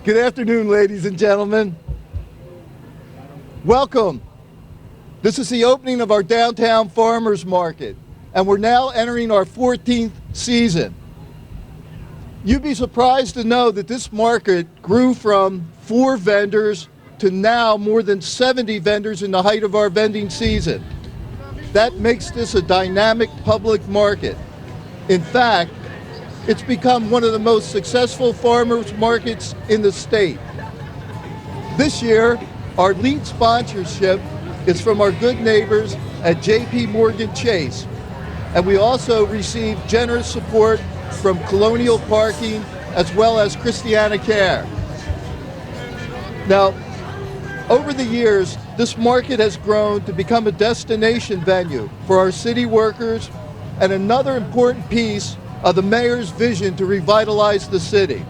Good afternoon, ladies and gentlemen. Welcome. This is the opening of our downtown farmers market, and we're now entering our 14th season. You'd be surprised to know that this market grew from 4 vendors to now more than 70 vendors in the height of our vending season. That makes this a dynamic public market. In fact, it's become one of the most successful farmers markets in the state. This year, our lead sponsorship is from our good neighbors at JP Morgan Chase, and we also received generous support from Colonial Parking as well as Christiana Care. Now, over the years, this market has grown to become a destination venue for our city workers and another important piece of the mayor's vision to revitalize the city.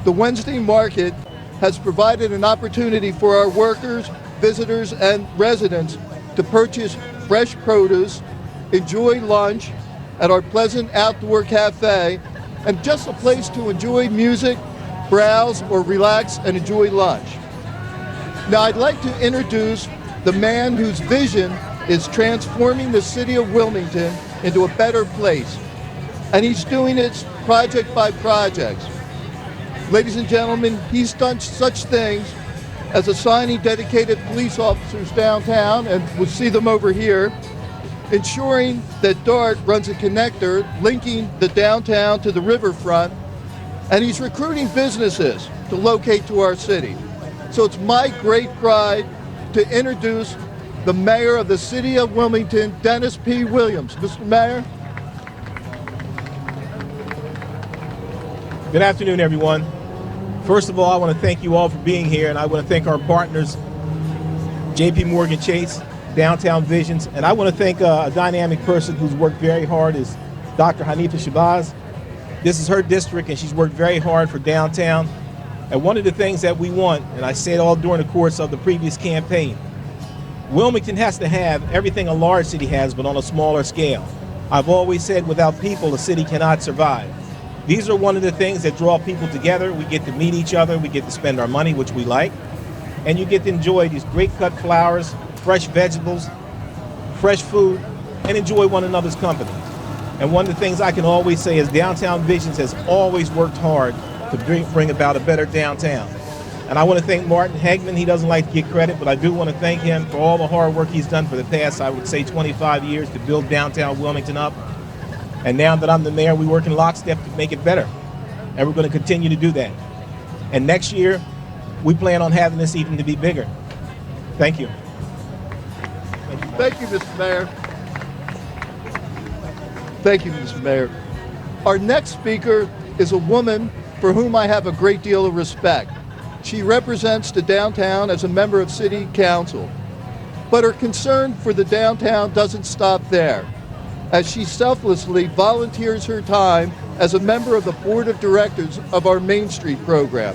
The Wednesday market has provided an opportunity for our workers, visitors, and residents to purchase fresh produce, enjoy lunch at our pleasant outdoor cafe, and just a place to enjoy music, browse, or relax and enjoy lunch. Now I'd like to introduce the man whose vision is transforming the city of Wilmington into a better place. And he's doing it project by project. Ladies and gentlemen, he's done such things as assigning dedicated police officers downtown, and we'll see them over here, ensuring that DART runs a connector linking the downtown to the riverfront, and he's recruiting businesses to locate to our city. So it's my great pride to introduce the mayor of the city of Wilmington, Dennis P. Williams. Mr. Mayor. Good afternoon, everyone. First of all, I want to thank you all for being here, and I want to thank our partners, JP Morgan Chase, Downtown Visions, and I want to thank a dynamic person who's worked very hard is Dr. Hanifa Shabazz. This is her district, and she's worked very hard for downtown. And one of the things that we want, and I said all during the course of the previous campaign, Wilmington has to have everything a large city has, but on a smaller scale. I've always said without people, a city cannot survive. These are one of the things that draw people together. We get to meet each other, we get to spend our money, which we like, and you get to enjoy these great cut flowers, fresh vegetables, fresh food, and enjoy one another's company. And one of the things I can always say is Downtown Visions has always worked hard to bring about a better downtown. And I want to thank Martin Hegman. He doesn't like to get credit, but I do want to thank him for all the hard work he's done for the past, I would say, 25 years to build downtown Wilmington up. And now that I'm the mayor, we work in lockstep to make it better. And we're going to continue to do that. And next year, we plan on having this even to be bigger. Thank you. Thank you, Mr. Mayor. Thank you, Mr. Mayor. Our next speaker is a woman for whom I have a great deal of respect. She represents the downtown as a member of City Council. But her concern for the downtown doesn't stop there, as she selflessly volunteers her time as a member of the board of directors of our Main Street program.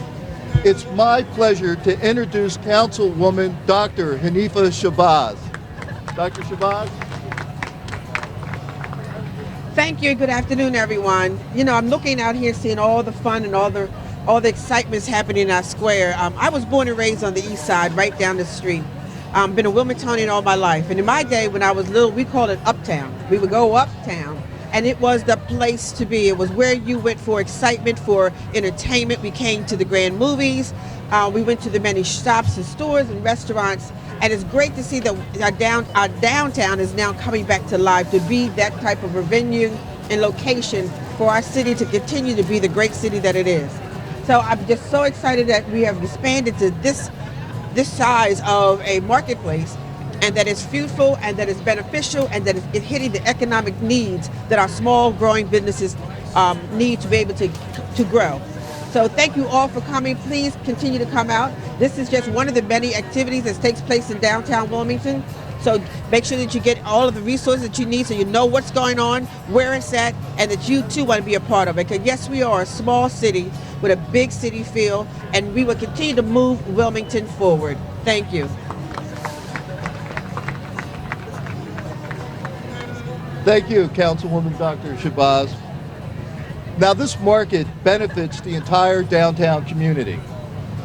It's my pleasure to introduce Councilwoman Dr. Hanifa Shabazz. Dr. Shabazz? Thank you. Good afternoon, everyone. You know, I'm looking out here seeing all the fun and all the excitement's happening in our square. I was born and raised on the east side, right down the street. Been a Wilmingtonian all my life. And in my day, when I was little, we called it uptown. We would go uptown, and it was the place to be. It was where you went for excitement, for entertainment. We came to the grand movies. We went to the many shops and stores and restaurants. And it's great to see that our downtown is now coming back to life to be that type of a venue and location for our city to continue to be the great city that it is. So I'm just so excited that we have expanded to this size of a marketplace, and that it's fruitful and that it's beneficial and that it's hitting the economic needs that our small growing businesses need to be able to grow. So thank you all for coming. Please continue to come out. This is just one of the many activities that takes place in downtown Wilmington. So make sure that you get all of the resources that you need so you know what's going on, where it's at, and that you too want to be a part of it. Because yes, we are a small city with a big city feel, and we will continue to move Wilmington forward. Thank you. Thank you, Councilwoman Dr. Shabazz. Now, this market benefits the entire downtown community,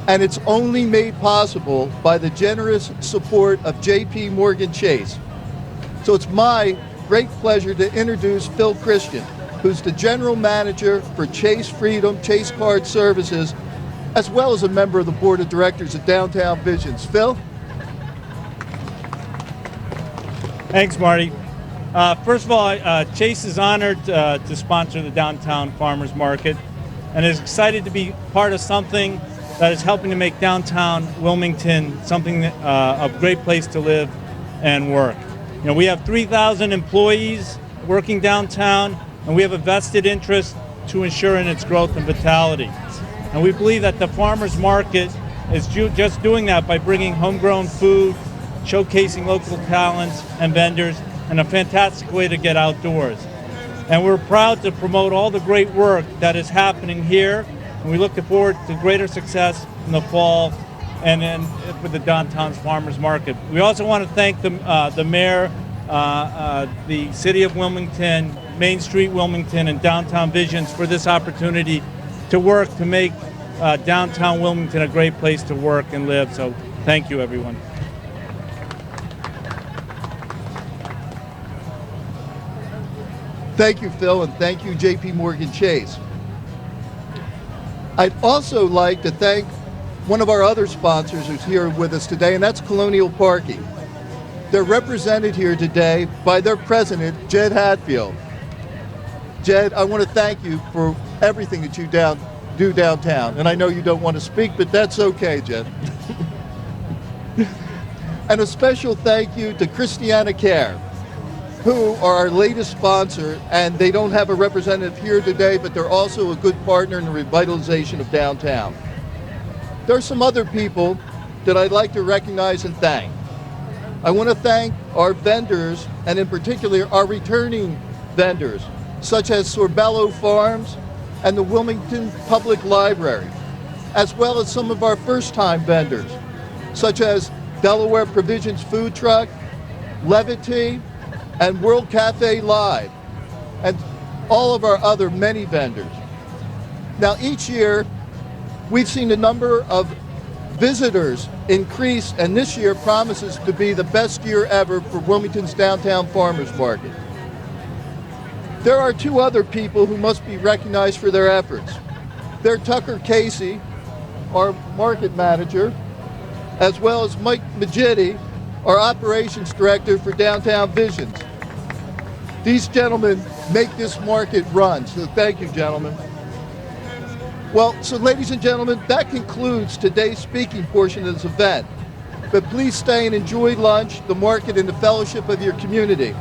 and it's only made possible by the generous support of JP Morgan Chase. So it's my great pleasure to introduce Phil Christian, who's the General Manager for Chase Freedom Chase Card Services, as well as a member of the Board of Directors of Downtown Visions. Phil? Thanks, Marty. First of all, Chase is honored to sponsor the Downtown Farmers Market and is excited to be part of something that is helping to make downtown Wilmington something a great place to live and work. You know, we have 3,000 employees working downtown, and we have a vested interest to ensure in its growth and vitality. And we believe that the farmers market is just doing that by bringing homegrown food, showcasing local talents and vendors, and a fantastic way to get outdoors. And we're proud to promote all the great work that is happening here, and we look forward to greater success in the fall and then with the downtown's farmers market. We also want to thank the mayor, the city of Wilmington, Main Street Wilmington, and Downtown Visions for this opportunity to work to make downtown Wilmington a great place to work and live. So thank you, everyone. Thank you, Phil, and thank you, JP Morgan Chase. I'd also like to thank one of our other sponsors who's here with us today, and that's Colonial Parking. They're represented here today by their president, Jed Hatfield. Jed, I want to thank you for everything that you do downtown. And I know you don't want to speak, but that's okay, Jed. And a special thank you to Christiana Care, who are our latest sponsor, and they don't have a representative here today, but they're also a good partner in the revitalization of downtown. There are some other people that I'd like to recognize and thank. I want to thank our vendors, and in particular our returning vendors, such as Sorbello Farms and the Wilmington Public Library, as well as some of our first-time vendors, such as Delaware Provisions Food Truck, Levity, and World Cafe Live, and all of our other many vendors. Now, each year, we've seen the number of visitors increase, and this year promises to be the best year ever for Wilmington's Downtown Farmers Market. There are two other people who must be recognized for their efforts. They're Tucker Casey, our market manager, as well as Mike Magidi, our operations director for Downtown Visions. These gentlemen make this market run, so thank you, gentlemen. Well, so ladies and gentlemen, that concludes today's speaking portion of this event. But please stay and enjoy lunch, the market, and the fellowship of your community.